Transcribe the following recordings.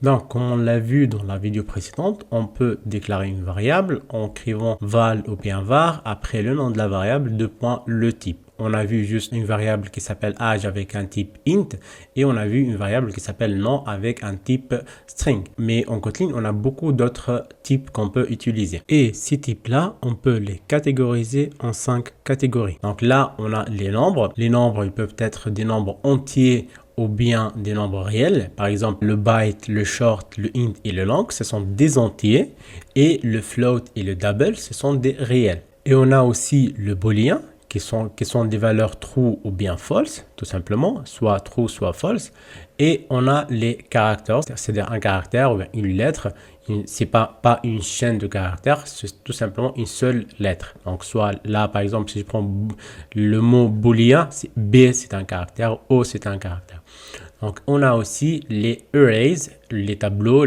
Donc, comme on l'a vu dans la vidéo précédente, on peut déclarer une variable en écrivant val ou bien var après le nom de la variable, deux points, le type. On a vu juste une variable qui s'appelle âge avec un type int et on a vu une variable qui s'appelle nom avec un type string. Mais en Kotlin, on a beaucoup d'autres types qu'on peut utiliser. Et ces types-là, on peut les catégoriser en 5 catégories. Donc là, on a les nombres. Les nombres, ils peuvent être des nombres entiers ou bien des nombres réels. Par exemple, le byte, le short, le int et le long, ce sont des entiers. Et le float et le double, ce sont des réels. Et on a aussi le booléen, qui sont des valeurs true ou bien false, tout simplement, soit true, soit false. Et on a les caractères, c'est-à-dire un caractère ou bien une lettre. C'est pas une chaîne de caractères, c'est tout simplement une seule lettre. Donc, soit là, par exemple, si je prends le mot booléen, B c'est un caractère, O c'est un caractère. Donc, on a aussi les arrays, les tableaux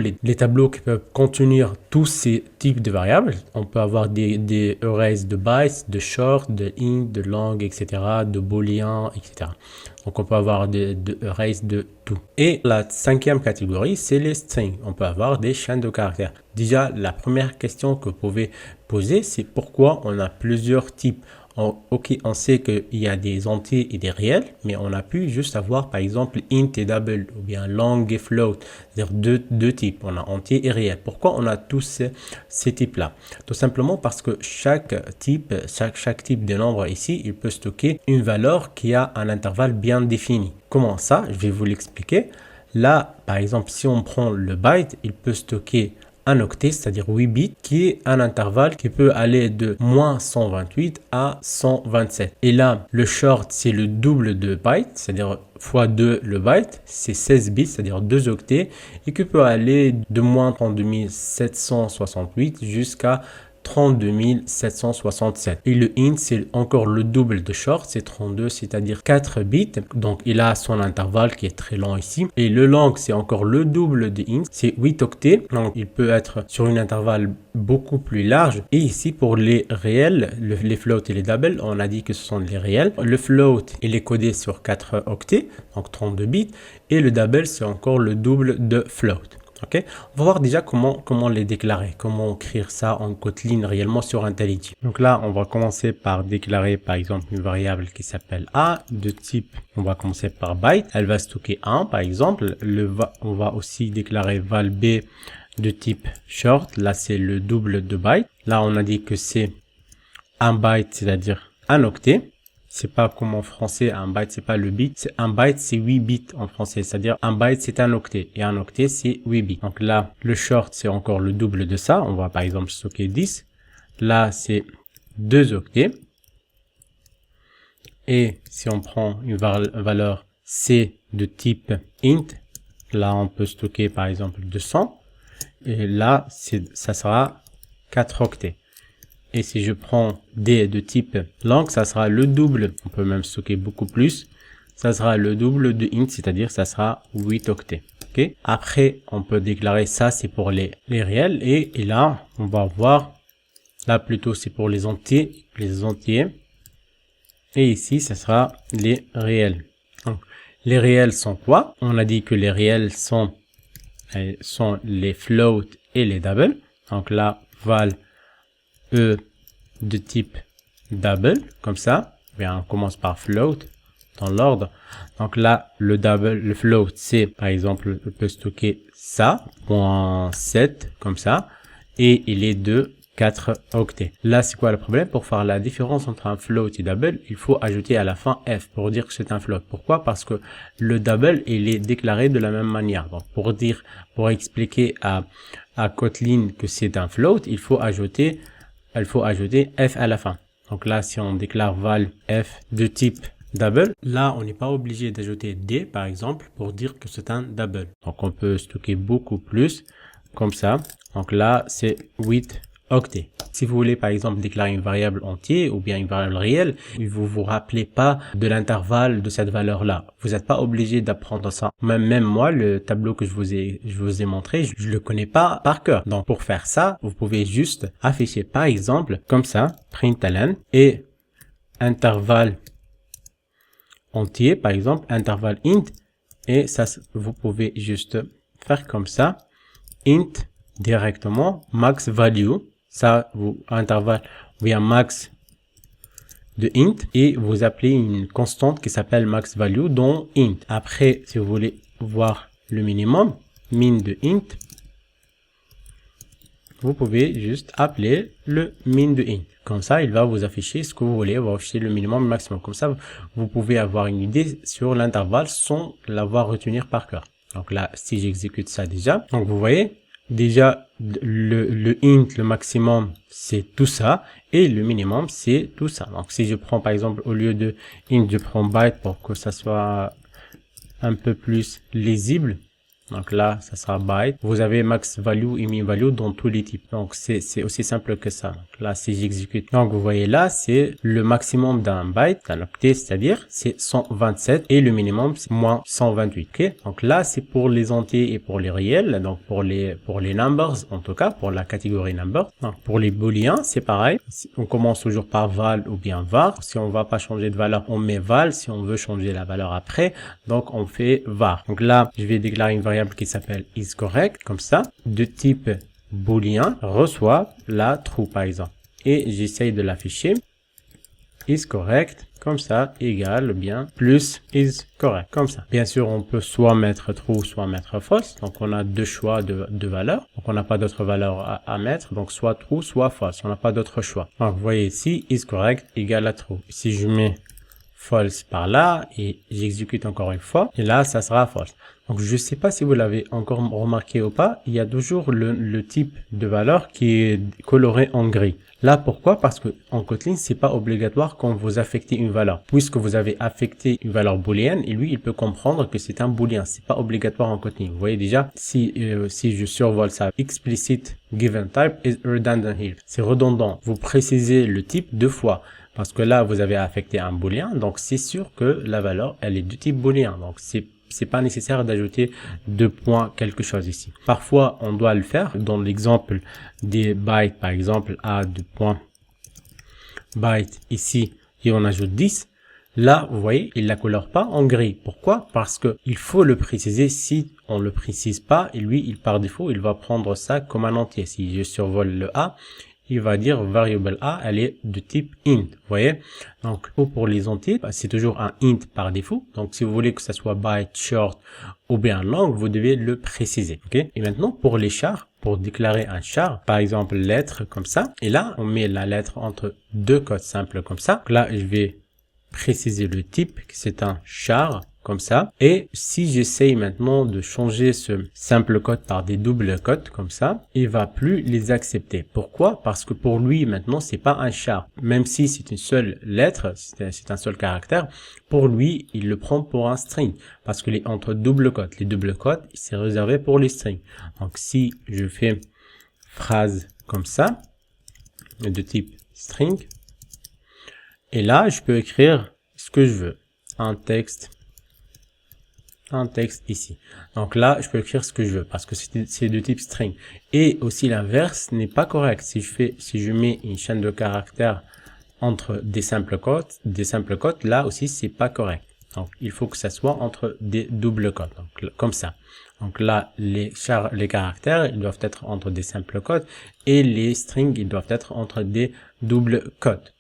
qui peuvent contenir tous ces types de variables. On peut avoir des arrays de bytes, de short, de int, de long, etc., de boolean, etc. Donc, on peut avoir des arrays de tout. Et la cinquième catégorie, c'est les strings. On peut avoir des chaînes de caractères. Déjà, la première question que vous pouvez poser, c'est pourquoi on a plusieurs types. Ok, on sait qu'il y a des entiers et des réels, mais on a pu juste avoir par exemple int et double ou bien long et float, c'est-à-dire deux types. On a entier et réel. Pourquoi on a tous ces types-là? Tout simplement parce que chaque type de nombre ici, il peut stocker une valeur qui a un intervalle bien défini. Comment ça? Je vais vous l'expliquer. Là, par exemple, si on prend le byte, il peut stocker un octet, c'est-à-dire 8 bits, qui est un intervalle qui peut aller de moins 128 à 127. Et là, le short, c'est le double de byte, c'est-à-dire fois 2 le byte, c'est 16 bits, c'est-à-dire 2 octets, et qui peut aller de moins 32 768 jusqu'à 32 767. Et le int, c'est encore le double de short, c'est 32, c'est-à-dire 4 bits. Donc, il a son intervalle qui est très long ici. Et le long, c'est encore le double de int, c'est 8 octets. Donc, il peut être sur un intervalle beaucoup plus large. Et ici, pour les réels, les floats et les doubles, on a dit que ce sont les réels. Le float, il est codé sur 4 octets, donc 32 bits. Et le double, c'est encore le double de float. Okay. On va voir déjà comment les déclarer, comment écrire ça en Kotlin réellement sur IntelliJ. Donc là, on va commencer par déclarer par exemple une variable qui s'appelle A de type, on va commencer par byte, elle va stocker 1 par exemple. On va aussi déclarer val B de type short, là c'est le double de byte. Là on a dit que c'est un byte, c'est-à-dire un octet. C'est pas comme en français, un byte, c'est pas le bit. C'est un byte, c'est 8 bits en français. C'est-à-dire, un byte, c'est un octet. Et un octet, c'est 8 bits. Donc là, le short, c'est encore le double de ça. On va par exemple stocker 10. Là, c'est 2 octets. Et si on prend une valeur C de type int, là, on peut stocker par exemple 200. Et là, ça sera 4 octets. Et si je prends D de type long, ça sera le double. On peut même stocker beaucoup plus. Ça sera le double de int, c'est-à-dire ça sera 8 octets. Okay. Après, on peut déclarer ça, c'est pour les réels. Et là, on va voir, là plutôt c'est pour les entiers. Et ici, ça sera les réels. Donc, les réels sont quoi? On a dit que les réels sont les floats et les doubles. Donc là, val E de type double, comme ça. Bien, on commence par float dans l'ordre. Donc là, le double, le float, c'est par exemple, on peut stocker ça, .7, comme ça. Et il est de 4 octets. Là, c'est quoi le problème? Pour faire la différence entre un float et double, il faut ajouter à la fin F pour dire que c'est un float. Pourquoi? Parce que le double, il est déclaré de la même manière. Donc, pour expliquer à Kotlin que c'est un float, il faut ajouter F à la fin. Donc là, si on déclare val F de type double, là, on n'est pas obligé d'ajouter D, par exemple, pour dire que c'est un double. Donc, on peut stocker beaucoup plus, comme ça. Donc là, c'est 8 octets. Si vous voulez, par exemple, déclarer une variable entière ou bien une variable réelle, et vous vous rappelez pas de l'intervalle de cette valeur-là, vous n'êtes pas obligé d'apprendre ça. Même moi, le tableau que je vous ai montré, je le connais pas par cœur. Donc, pour faire ça, vous pouvez juste afficher, par exemple, comme ça, println et intervalle entier, par exemple, intervalle int, et ça, vous pouvez juste faire comme ça, int directement, max value, ça, vous, intervalle, ou bien max de int, et vous appelez une constante qui s'appelle max value dans int. Après, si vous voulez voir le minimum, min de int, vous pouvez juste appeler le min de int. Comme ça, il va vous afficher ce que vous voulez, il va afficher le minimum et le maximum. Comme ça, vous pouvez avoir une idée sur l'intervalle sans l'avoir retenir par cœur. Donc là, si j'exécute ça déjà, donc vous voyez, déjà le int, le maximum, c'est tout ça, et le minimum, c'est tout ça. Donc si je prends par exemple, au lieu de int, je prends byte pour que ça soit un peu plus lisible. Donc là, ça sera byte. Vous avez max value et min value dans tous les types. Donc c'est aussi simple que ça. Donc là, si j'exécute, donc vous voyez là, c'est le maximum d'un byte, d'un octet, c'est-à-dire c'est 127 et le minimum c'est moins 128. Ok. Donc là, c'est pour les entiers et pour les réels. Donc pour les numbers, en tout cas pour la catégorie number. Donc pour les booléens, c'est pareil. On commence toujours par val ou bien var. Si on va pas changer de valeur, on met val. Si on veut changer la valeur après, donc on fait var. Donc là, je vais déclarer une variable qui s'appelle isCorrect, comme ça, de type booléen, reçoit la true par exemple. Et j'essaye de l'afficher, isCorrect, comme ça, égale bien, plus isCorrect, comme ça. Bien sûr, on peut soit mettre true, soit mettre false. Donc, on a deux choix de valeurs. Donc, on n'a pas d'autre valeur à mettre. Donc, soit true, soit false. On n'a pas d'autre choix. Donc, vous voyez ici, isCorrect égale à true. Si je mets false par là et j'exécute encore une fois, et là, ça sera false. Donc, je ne sais pas si vous l'avez encore remarqué ou pas, il y a toujours le type de valeur qui est coloré en gris. Là, pourquoi? Parce que en Kotlin, c'est pas obligatoire quand vous affectez une valeur. Puisque vous avez affecté une valeur booléenne, et lui, il peut comprendre que c'est un booléen. C'est pas obligatoire en Kotlin. Vous voyez déjà, si je survole ça, explicit given type is redundant here. C'est redondant. Vous précisez le type deux fois. Parce que là, vous avez affecté un booléen, donc c'est sûr que la valeur, elle est de type booléen. Donc c'est pas nécessaire d'ajouter deux points quelque chose ici. Parfois, on doit le faire. Dans l'exemple des bytes, par exemple, à deux points byte ici, et on ajoute 10. Là, vous voyez, il la colore pas en gris. Pourquoi? Parce que il faut le préciser. Si on le précise pas, et lui, par défaut, il va prendre ça comme un entier. Si je survole le A, il va dire variable A, elle est de type int. Vous voyez? Donc, pour les entiers, c'est toujours un int par défaut. Donc, si vous voulez que ça soit byte, short ou bien long, vous devez le préciser. Ok? Et maintenant, pour les chars, pour déclarer un char, par exemple, lettre comme ça. Et là, on met la lettre entre deux codes simples comme ça. Donc là, je vais préciser le type, que c'est un char, comme ça. Et si j'essaye maintenant de changer ce simple code par des doubles codes, comme ça, il va plus les accepter. Pourquoi? Parce que pour lui, maintenant, c'est pas un char. Même si c'est une seule lettre, c'est un seul caractère, pour lui, il le prend pour un string. Parce que entre double codes, les doubles codes, c'est réservé pour les strings. Donc, si je fais phrase comme ça, de type string, et là, je peux écrire ce que je veux. Un texte ici. Donc là, je peux écrire ce que je veux parce que c'est de type string. Et aussi l'inverse n'est pas correct. Si je mets une chaîne de caractères entre des simples codes, là aussi c'est pas correct. Donc il faut que ça soit entre des doubles codes. Donc comme ça. Donc là, les caractères, ils doivent être entre des simples codes et les strings, ils doivent être entre des doubles codes.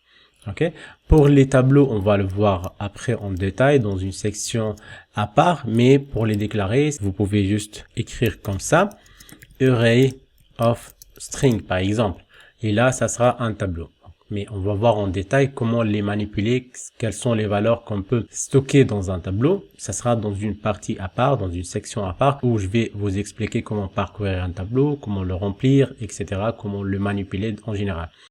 Ok. Pour les tableaux, on va le voir après en détail dans une section à part, mais pour les déclarer, vous pouvez juste écrire comme ça, array of string par exemple, et là ça sera un tableau. Mais on va voir en détail comment les manipuler, quelles sont les valeurs qu'on peut stocker dans un tableau. Ça sera dans une partie à part, dans une section à part, où je vais vous expliquer comment parcourir un tableau, comment le remplir, etc., comment le manipuler en général.